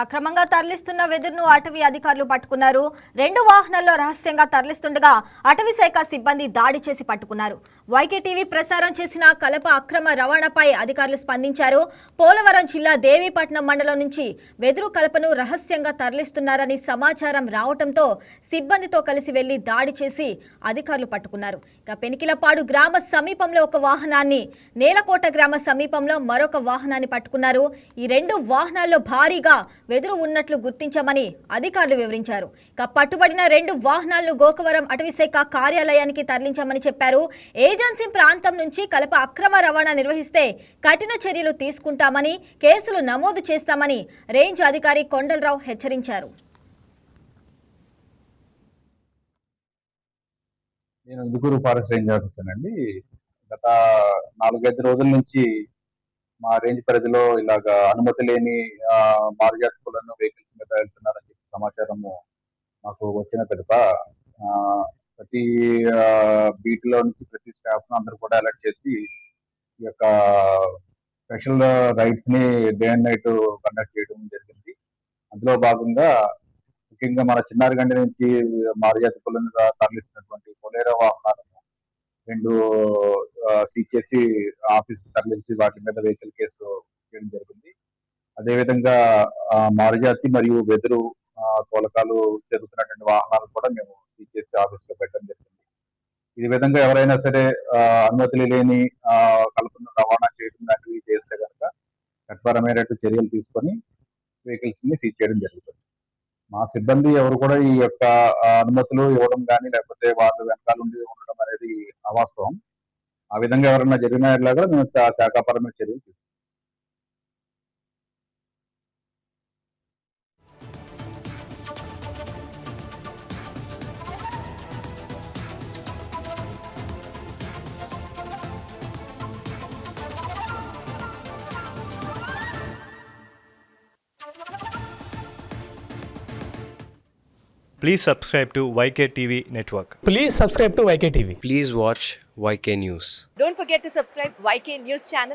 అక్రమంగా తరలిస్తున్న వెదురును అటవీ అధికారులు పట్టుకున్నారు. 2 వాహనాల్లో రహస్యంగా తరలిస్తుండగా అటవీ శాఖ సిబ్బంది దాడి చేసి పట్టుకున్నారు. వైకే టీవీ ప్రసారం చేసిన కలప అక్రమ రవాణాపై అధికారులు స్పందించారు. పోలవరం జిల్లా దేవీపట్నం మండలం నుంచి వెదురు కలపను రహస్యంగా తరలిస్తున్నారని సమాచారం రావడంతో సిబ్బందితో కలిసి వెళ్లి దాడి చేసి అధికారులు పట్టుకున్నారు. ఇక పెనికిలపాడు గ్రామ సమీపంలో ఒక వాహనాన్ని, నేలకోట గ్రామ సమీపంలో మరొక వాహనాన్ని పట్టుకున్నారు. ఈ 2 వాహనాల్లో భారీగా వెదురు ఉన్నట్లు గుర్తించామని అధికారులు వివరించారు. ఇక పట్టుబడిన 2 వాహనాలను గోకవరం అటవీశాఖ కార్యాలయానికి తరలించామని చెప్పారు. ఏజెన్సీ ప్రాంతం నుంచి కలప అక్రమ రవాణా నిర్వహిస్తే కఠిన చర్యలు తీసుకుంటామని, కేసులు నమోదు చేస్తామని రేంజ్ అధికారి కొండలరావు హెచ్చరించారు. నేను ఇందుకూరు ఫారెస్ట్ రేంజ్ ఆఫీసర్ అండి. గత 4-5 రోజుల నుంచి మా రేంజ్ పరిధిలో ఇలాగ అనుమతి లేని మారుజాతి కులను వెహికల్స్ మీద వెళ్తున్నారని చెప్పి సమాచారము మాకు వచ్చిన పిదప ప్రతి బీట్ లో నుంచి ప్రతి స్టాఫ్ అందరూ కూడా అలర్ట్ చేసి ఈ యొక్క స్పెషల్ రైడ్స్ ని డే అండ్ నైట్ కండక్ట్ చేయడం జరిగింది. అందులో భాగంగా ముఖ్యంగా మన చిన్నారిగండి నుంచి మారుజాతి కులను తరలిస్తున్నటువంటి కొలేరా వాహనాలను 2 సీజ్ చేసి ఆఫీస్ తరలించి వాటి మీద వెహికల్ కేసు చేయడం జరిగింది. అదేవిధంగా మారుజాతి మరియు వెదురు తోలకాలు జరుగుతున్నటువంటి వాహనాలు కూడా మేము సీజ్ చేసి ఆఫీస్ లో పెట్టడం జరిగింది. ఈ విధంగా ఎవరైనా సరే అనుమతులు లేని కలపను రవాణా చేయడం లాంటివి చేస్తే కనుక చట్టపరమైనటువంటి చర్యలు తీసుకొని వెహికల్స్ ని సీజ్ చేయడం జరుగుతుంది. మా సిబ్బంది ఎవరు కూడా ఈ యొక్క అనుమతులు ఇవ్వడం కానీ లేకపోతే వాళ్ళు వెనకాల నుండి ఉండడం అనేది అవాస్తవం. ఆ విధంగా ఎవరైనా జరిగినలాగా మేము శాఖాపరమైన చర్యలు తీసుకుంటాం. Please subscribe to YK TV Network. Please subscribe to YK TV. Please watch YK News. Don't forget to subscribe YK News channel.